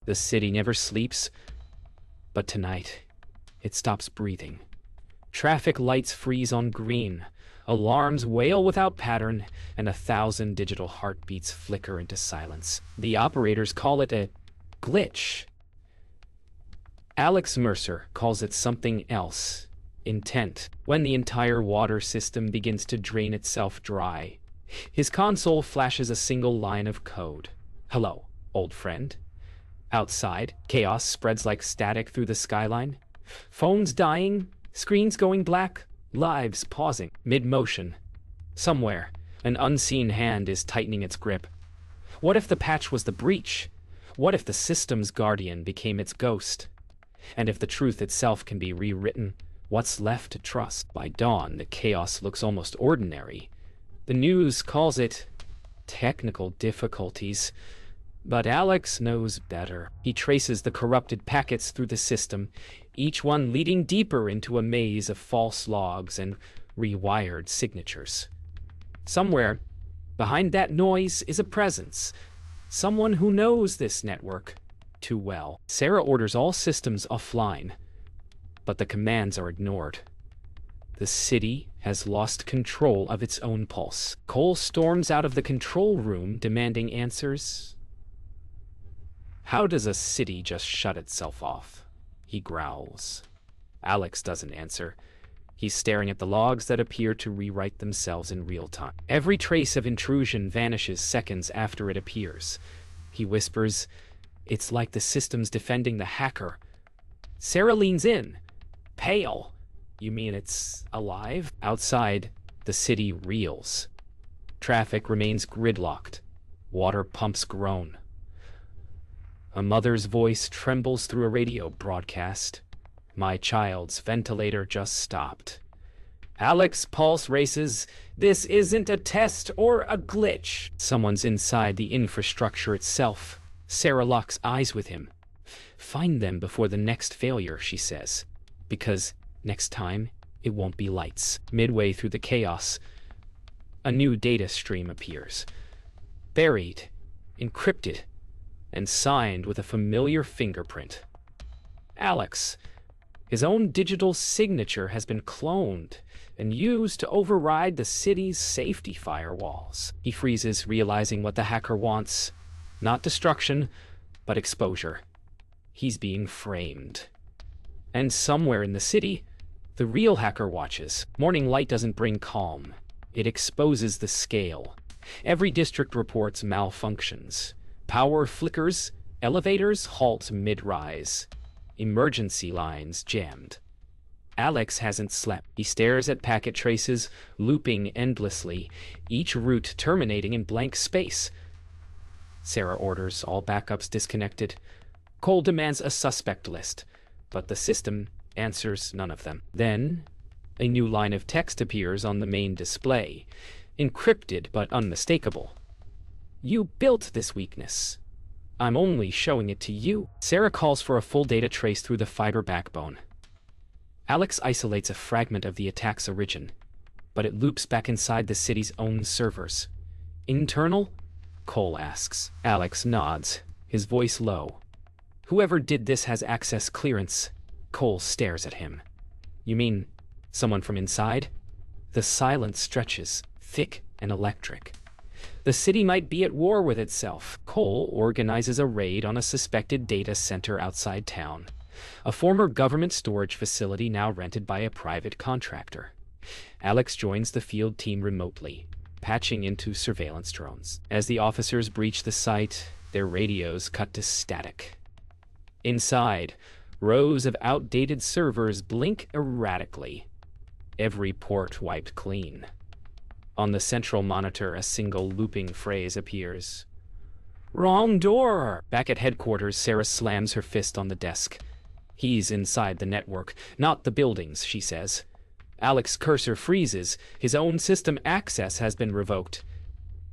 The city never sleeps, but tonight, it stops breathing. Traffic lights freeze on green, alarms wail without pattern, and 1,000 digital heartbeats flicker into silence. The operators call it a glitch. Alex Mercer calls it something else. Intent. When the entire water system begins to drain itself dry, his console flashes a single line of code. Hello, old friend. Outside, chaos spreads like static through the skyline. Phones dying, screens going black, lives pausing, mid-motion. Somewhere, an unseen hand is tightening its grip. What if the patch was the breach? What if the system's guardian became its ghost? And if the truth itself can be rewritten, what's left to trust? By dawn, the chaos looks almost ordinary. The news calls it technical difficulties, but Alex knows better. He traces the corrupted packets through the system, each one leading deeper into a maze of false logs and rewired signatures. Somewhere, behind that noise is a presence, someone who knows this network too well. Sarah orders all systems offline, but the commands are ignored. The city has lost control of its own pulse. Cole storms out of the control room, demanding answers. How does a city just shut itself off? He growls. Alex doesn't answer. He's staring at the logs that appear to rewrite themselves in real time. Every trace of intrusion vanishes seconds after it appears. He whispers, "It's like the system's defending the hacker." Sarah leans in. Pale. You mean it's alive? Outside, the city reels. Traffic remains gridlocked. Water pumps groan. A mother's voice trembles through a radio broadcast. My child's ventilator just stopped. Alex's pulse races. This isn't a test or a glitch. Someone's inside the infrastructure itself. Sarah locks eyes with him. Find them before the next failure, she says. Because next time, it won't be lights. Midway through the chaos, a new data stream appears. Buried, encrypted, and signed with a familiar fingerprint. Alex. His own digital signature has been cloned and used to override the city's safety firewalls. He freezes, realizing what the hacker wants. Not destruction, but exposure. He's being framed. And somewhere in the city, the real hacker watches. Morning light doesn't bring calm. It exposes the scale. Every district reports malfunctions. Power flickers, elevators halt mid-rise. Emergency lines jammed. Alex hasn't slept. He stares at packet traces, looping endlessly, each route terminating in blank space. Sarah orders all backups disconnected. Cole demands a suspect list, but the system answers none of them. Then, a new line of text appears on the main display, encrypted but unmistakable. You built this weakness. I'm only showing it to you. Sarah calls for a full data trace through the fiber backbone. Alex isolates a fragment of the attack's origin, but it loops back inside the city's own servers. Internal? Cole asks. Alex nods, his voice low. Whoever did this has access clearance. Cole stares at him. You mean someone from inside? The silence stretches, thick and electric. The city might be at war with itself. Cole organizes a raid on a suspected data center outside town, a former government storage facility now rented by a private contractor. Alex joins the field team remotely, patching into surveillance drones. As the officers breach the site, their radios cut to static. Inside, rows of outdated servers blink erratically, every port wiped clean. On the central monitor, a single looping phrase appears. Wrong door! Back at headquarters, Sarah slams her fist on the desk. He's inside the network, not the buildings, she says. Alex's cursor freezes. His own system access has been revoked.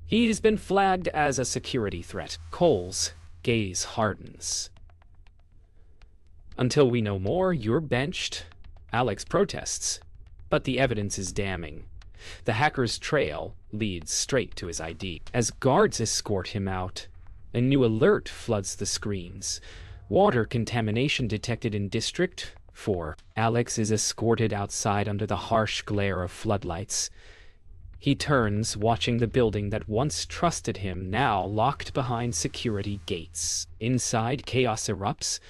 He's been flagged as a security threat. Cole's gaze hardens. Until we know more, you're benched. Alex protests, but the evidence is damning. The hacker's trail leads straight to his ID. As guards escort him out, A new alert floods the screens. Water contamination detected in District 4. Alex is escorted outside under the harsh glare of floodlights. He turns, watching the building that once trusted him, now locked behind security gates. Inside, chaos erupts.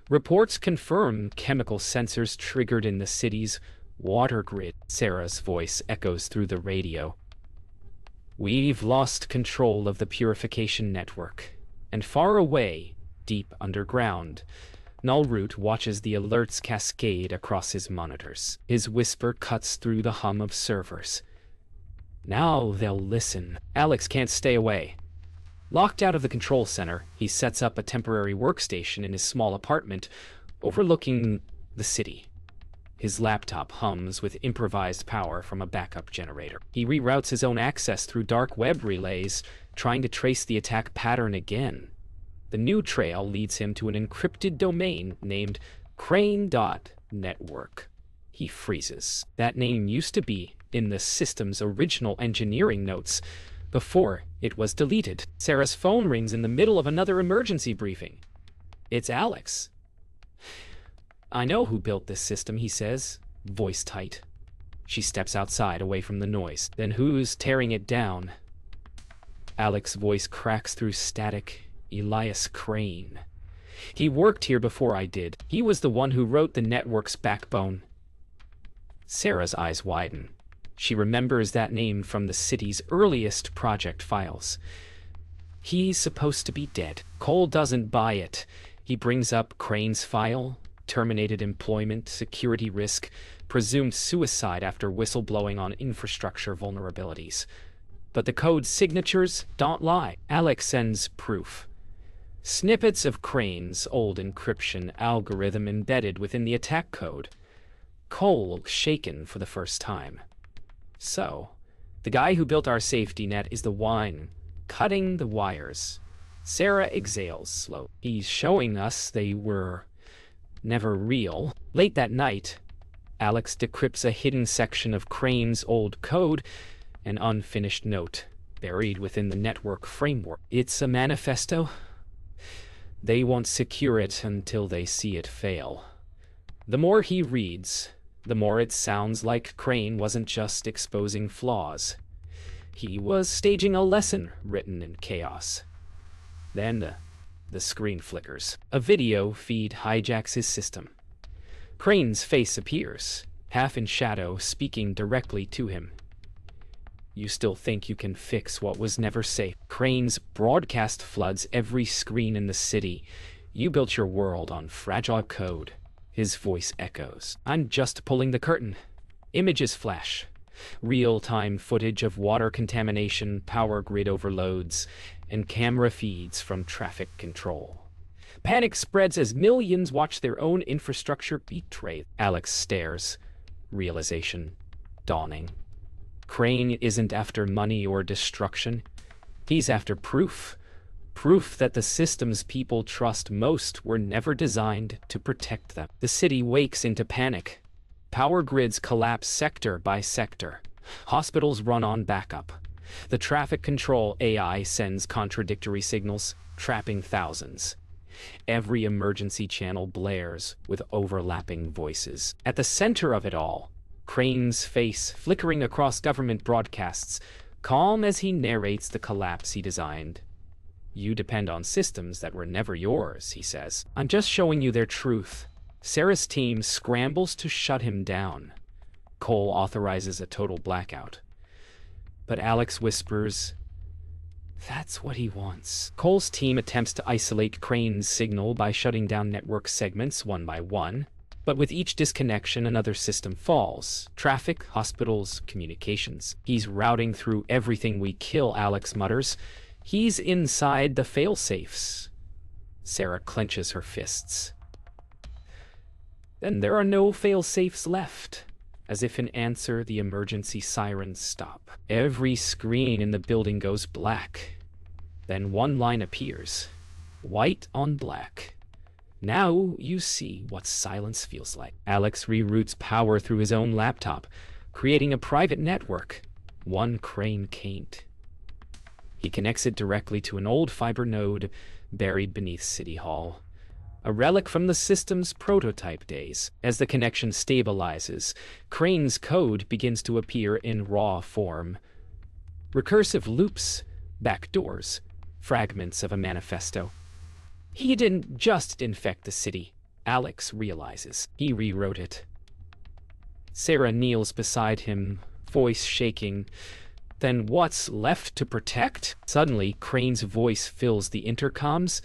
Reports confirm chemical sensors triggered in the city's water grid. Sarah's voice echoes through the radio. We've lost control of the purification network. And far away, deep underground, Nullroot watches the alerts cascade across his monitors. His whisper cuts through the hum of servers. Now they'll listen. Alex can't stay away. Locked out of the control center, he sets up a temporary workstation in his small apartment overlooking the city. His laptop hums with improvised power from a backup generator. He reroutes his own access through dark web relays, trying to trace the attack pattern again. The new trail leads him to an encrypted domain named Crane.network. He freezes. That name used to be in the system's original engineering notes before it was deleted. Sarah's phone rings in the middle of another emergency briefing. It's Alex. I know who built this system, he says, voice tight. She steps outside, away from the noise. Then who's tearing it down? Alex's voice cracks through static. Elias Crane. He worked here before I did. He was the one who wrote the network's backbone. Sarah's eyes widen. She remembers that name from the city's earliest project files. He's supposed to be dead. Cole doesn't buy it. He brings up Crane's file, terminated employment, security risk, presumed suicide after whistleblowing on infrastructure vulnerabilities. But the code's signatures don't lie. Alex sends proof. Snippets of Crane's old encryption algorithm embedded within the attack code. Cole shaken for the first time. So, the guy who built our safety net is the one cutting the wires. Sarah exhales slow. He's showing us they were never real. Late that night, Alex decrypts a hidden section of Crane's old code, an unfinished note buried within the network framework. It's a manifesto. They won't secure it until they see it fail. The more he reads, the more it sounds like Crane wasn't just exposing flaws. He was staging a lesson written in chaos. Then the screen flickers. A video feed hijacks his system. Crane's face appears, half in shadow, speaking directly to him. You still think you can fix what was never safe. Crane's broadcast floods every screen in the city. You built your world on fragile code. His voice echoes. I'm just pulling the curtain. Images flash. Real-time footage of water contamination, power grid overloads, and camera feeds from traffic control. Panic spreads as millions watch their own infrastructure betray. Alex stares. Realization dawning. Crane isn't after money or destruction. He's after proof. Proof that the systems people trust most were never designed to protect them. The city wakes into panic. Power grids collapse sector by sector. Hospitals run on backup. The traffic control AI sends contradictory signals, trapping thousands. Every emergency channel blares with overlapping voices. At the center of it all, Crane's face flickering across government broadcasts, calm as he narrates the collapse he designed. You depend on systems that were never yours, he says. I'm just showing you their truth. Sarah's team scrambles to shut him down. Cole authorizes a total blackout. But Alex whispers, that's what he wants. Cole's team attempts to isolate Crane's signal by shutting down network segments one by one. But with each disconnection, another system falls. Traffic, hospitals, communications. He's routing through everything we kill, Alex mutters. He's inside the fail-safes. Sarah clenches her fists. Then there are no fail-safes left. As if in answer, the emergency sirens stop. Every screen in the building goes black. Then one line appears. White on black. Now you see what silence feels like. Alex reroutes power through his own laptop, creating a private network. One Crane can't. He connects it directly to an old fiber node buried beneath City Hall, a relic from the system's prototype days. As the connection stabilizes, Crane's code begins to appear in raw form. Recursive loops, backdoors, fragments of a manifesto. He didn't just infect the city, Alex realizes. He rewrote it. Sarah kneels beside him, voice shaking. Then what's left to protect? Suddenly, Crane's voice fills the intercoms,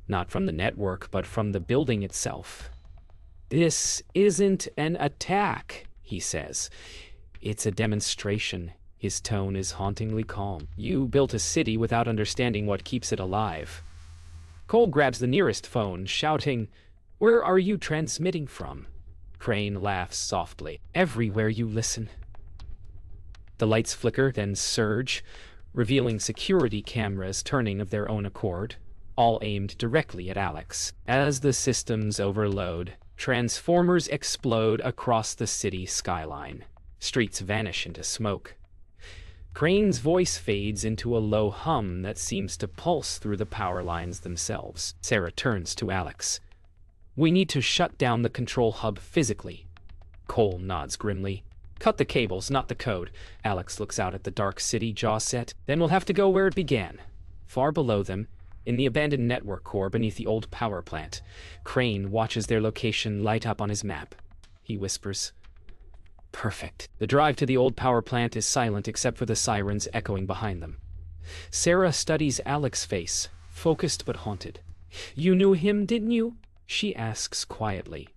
not from the network, but from the building itself. "This isn't an attack," he says. "It's a demonstration." His tone is hauntingly calm. "You built a city without understanding what keeps it alive." Cole grabs the nearest phone, shouting, "Where are you transmitting from?" Crane laughs softly. "Everywhere you listen." The lights flicker, then surge, revealing security cameras turning of their own accord, all aimed directly at Alex. As the systems overload, transformers explode across the city skyline. Streets vanish into smoke. Crane's voice fades into a low hum that seems to pulse through the power lines themselves. Sarah turns to Alex. "We need to shut down the control hub physically." Cole nods grimly. "Cut the cables, not the code." Alex looks out at the dark city, jaw set. "Then we'll have to go where it began. Far below them, in the abandoned network core beneath the old power plant." Crane watches their location light up on his map. He whispers, "Perfect." The drive to the old power plant is silent except for the sirens echoing behind them. Sarah studies Alex's face, focused but haunted. "You knew him, didn't you?" she asks quietly.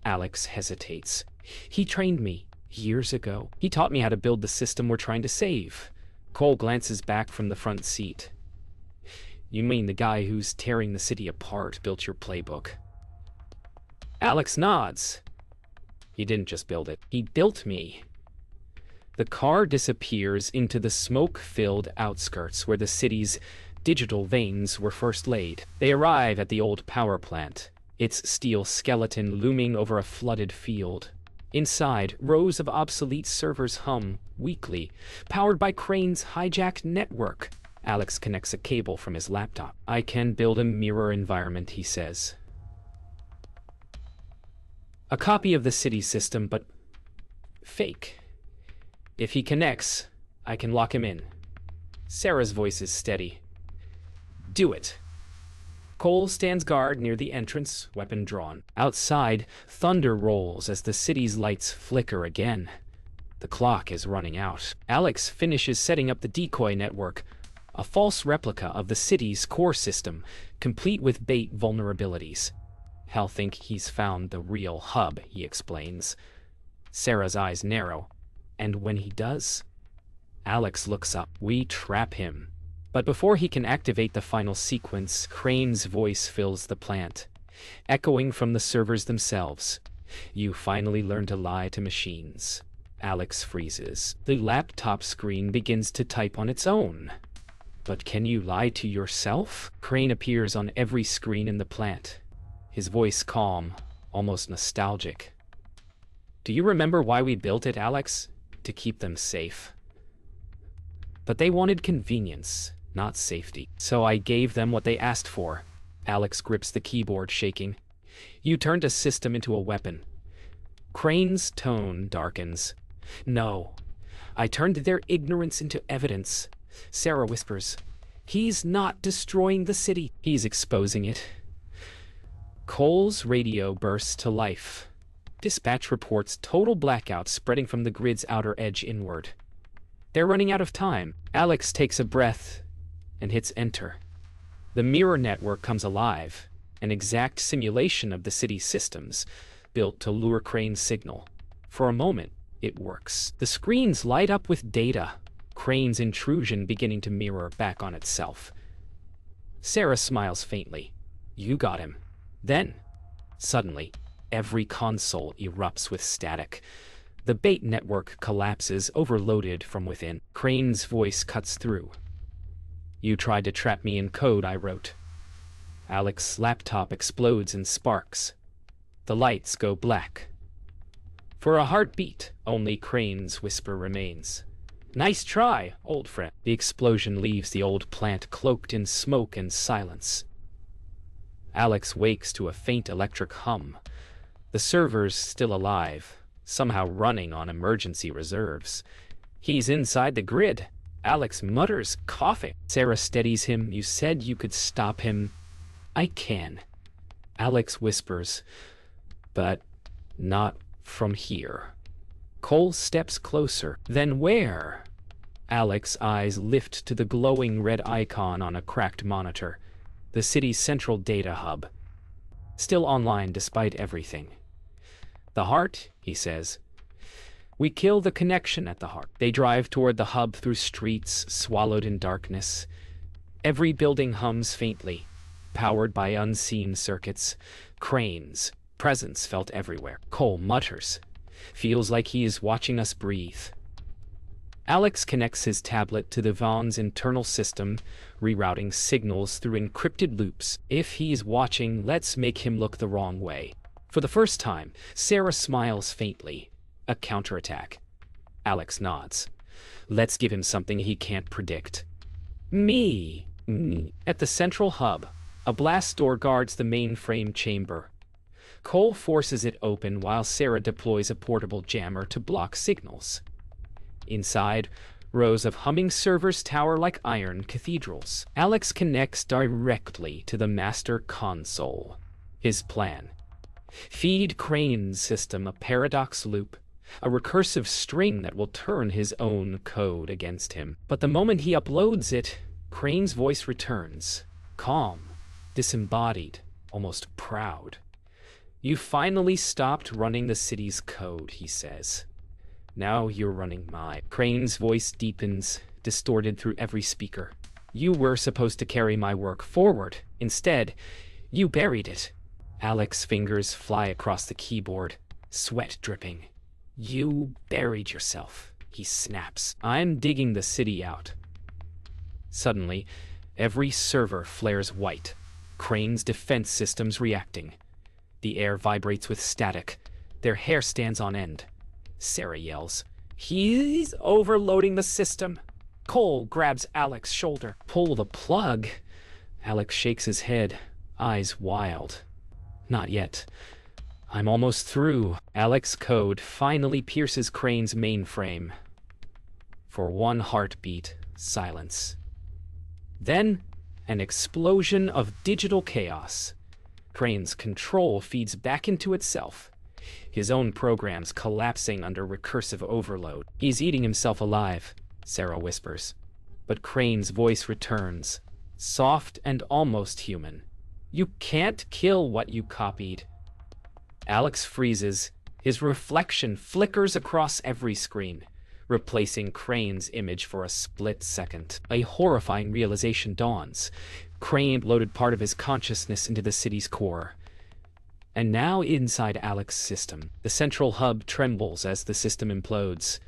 Alex hesitates. "He trained me years ago. He taught me how to build the system we're trying to save." Cole glances back from the front seat. "You mean the guy who's tearing the city apart built your playbook?" Alex nods. "He didn't just build it. He built me." The car disappears into the smoke-filled outskirts where the city's digital veins were first laid. They arrive at the old power plant, its steel skeleton looming over a flooded field. Inside, rows of obsolete servers hum weakly, powered by Crane's hijacked network. Alex connects a cable from his laptop. "I can build a mirror environment," he says. "A copy of the city system, but fake. If he connects, I can lock him in." Sarah's voice is steady. "Do it." Cole stands guard near the entrance, weapon drawn. Outside, thunder rolls as the city's lights flicker again. The clock is running out. Alex finishes setting up the decoy network, a false replica of the city's core system, complete with bait vulnerabilities. "He'll think he's found the real hub," he explains. Sarah's eyes narrow, and when he does, Alex looks up. "We trap him." But before he can activate the final sequence, Crane's voice fills the plant, echoing from the servers themselves. "You finally learn to lie to machines." Alex freezes. The laptop screen begins to type on its own. "But can you lie to yourself?" Crane appears on every screen in the plant, his voice calm, almost nostalgic. "Do you remember why we built it, Alex? To keep them safe. But they wanted convenience, not safety. So I gave them what they asked for." Alex grips the keyboard, shaking. "You turned a system into a weapon." Crane's tone darkens. "No, I turned their ignorance into evidence." Sarah whispers, "He's not destroying the city. He's exposing it." Cole's radio bursts to life. Dispatch reports total blackouts spreading from the grid's outer edge inward. They're running out of time. Alex takes a breath and hits enter. The mirror network comes alive, an exact simulation of the city's systems, built to lure Crane's signal. For a moment, it works. The screens light up with data, Crane's intrusion beginning to mirror back on itself. Sarah smiles faintly. "You got him." Then, suddenly, every console erupts with static. The bait network collapses, overloaded from within. Crane's voice cuts through. "You tried to trap me in code I wrote." Alex's laptop explodes in sparks. The lights go black. For a heartbeat, only Crane's whisper remains. Nice try, old friend. The explosion leaves the old plant cloaked in smoke and silence. Alex wakes to a faint electric hum. The server's still alive, somehow running on emergency reserves. He's inside the grid. Alex mutters, coughing. Sarah steadies him. You said you could stop him. I can. Alex whispers, but not from here. Cole steps closer. Then where? Alex's eyes lift to the glowing red icon on a cracked monitor. The city's central data hub. Still online despite everything. The heart, he says. We kill the connection at the heart. They drive toward the hub through streets swallowed in darkness. Every building hums faintly, powered by unseen circuits. Cranes, presence felt everywhere. Cole mutters. Feels like he is watching us breathe. Alex connects his tablet to the Vaughn's internal system, rerouting signals through encrypted loops. If he's watching, let's make him look the wrong way. For the first time, Sarah smiles faintly. A counterattack. Alex nods. Let's give him something he can't predict. Me. At the central hub, a blast door guards the mainframe chamber. Cole forces it open while Sarah deploys a portable jammer to block signals. Inside, rows of humming servers tower like iron cathedrals. Alex connects directly to the master console. His plan. Feed Crane's system a paradox loop, a recursive string that will turn his own code against him. But the moment he uploads it, Crane's voice returns. Calm, disembodied, almost proud. You finally stopped running the city's code, he says. Now you're running mine. Crane's voice deepens, distorted through every speaker. You were supposed to carry my work forward. Instead, you buried it. Alex's fingers fly across the keyboard, sweat dripping. You buried yourself, he snaps. I'm digging the city out. Suddenly, every server flares white. Crane's defense systems reacting. The air vibrates with static. Their hair stands on end. Sarah yells. He's overloading the system. Cole grabs Alex's shoulder. Pull the plug. Alex shakes his head, eyes wild. Not yet. I'm almost through. Alex's code finally pierces Crane's mainframe. For one heartbeat, silence. Then, an explosion of digital chaos. Crane's control feeds back into itself. His own programs collapsing under recursive overload. He's eating himself alive, Sarah whispers. But Crane's voice returns, soft and almost human. You can't kill what you copied. Alex freezes. His reflection flickers across every screen, replacing Crane's image for a split second. A horrifying realization dawns. Crane loaded part of his consciousness into the city's core. And now inside Alex's system, the central hub trembles as the system implodes.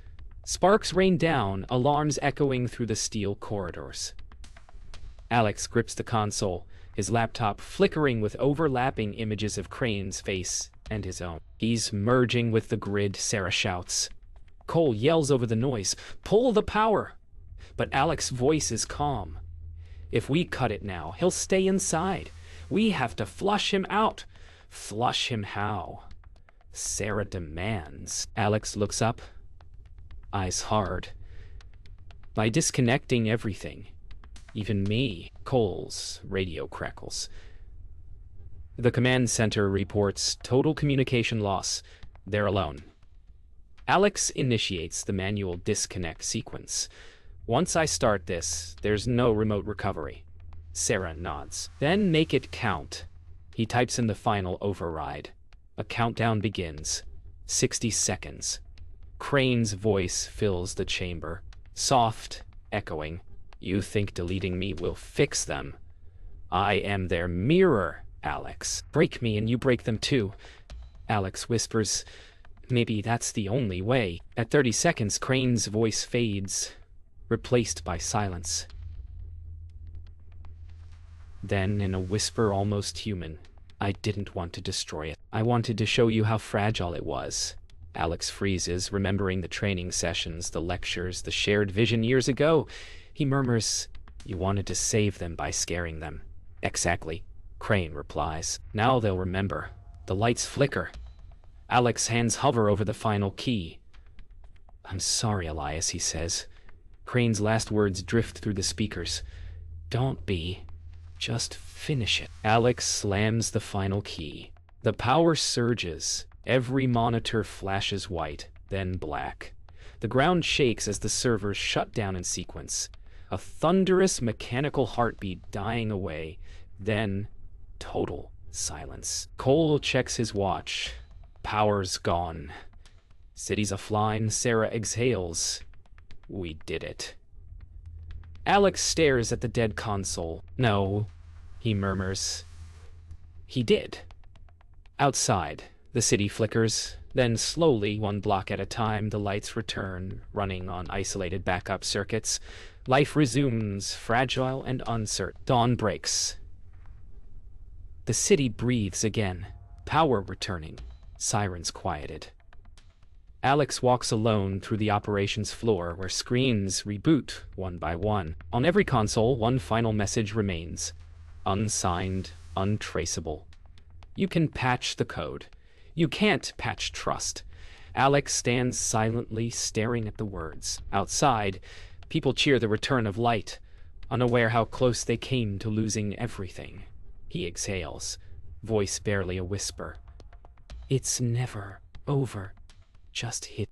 Sparks rain down, alarms echoing through the steel corridors. Alex grips the console, his laptop flickering with overlapping images of Crane's face and his own. He's merging with the grid, Sarah shouts. Cole yells over the noise, pull the power! But Alex's voice is calm. If we cut it now, he'll stay inside. We have to flush him out. Flush him how? Sarah demands. Alex looks up, eyes hard. By disconnecting everything, even me. Cole's radio crackles. The command center reports total communication loss. They're alone. Alex initiates the manual disconnect sequence. Once I start this, there's no remote recovery. Sarah nods. Then make it count. He types in the final override. A countdown begins. 60 seconds. Crane's voice fills the chamber. Soft, echoing. You think deleting me will fix them? I am their mirror, Alex. Break me and you break them too. Alex whispers, maybe that's the only way. At 30 seconds, Crane's voice fades, replaced by silence. Then, in a whisper almost human, I didn't want to destroy it. I wanted to show you how fragile it was. Alex freezes, remembering the training sessions, the lectures, the shared vision years ago. He murmurs, "You wanted to save them by scaring them." "Exactly," Crane replies. "Now they'll remember." The lights flicker. Alex's hands hover over the final key. "I'm sorry, Elias," he says. Crane's last words drift through the speakers. "Don't be. Just finish it." Alex slams the final key. The power surges. Every monitor flashes white, then black. The ground shakes as the servers shut down in sequence. A thunderous mechanical heartbeat dying away. Then, total silence. Cole checks his watch. Power's gone. City's offline. Sarah exhales. We did it. Alex stares at the dead console. "No," he murmurs. He did. Outside, the city flickers. Then slowly, one block at a time, the lights return, running on isolated backup circuits. Life resumes, fragile and uncertain. Dawn breaks. The city breathes again. Power returning. Sirens quieted. Alex walks alone through the operations floor where screens reboot one by one. On every console, one final message remains. Unsigned, untraceable. You can patch the code. You can't patch trust. Alex stands silently, staring at the words. Outside, people cheer the return of light, unaware how close they came to losing everything. He exhales, voice barely a whisper. "It's never over. Just hit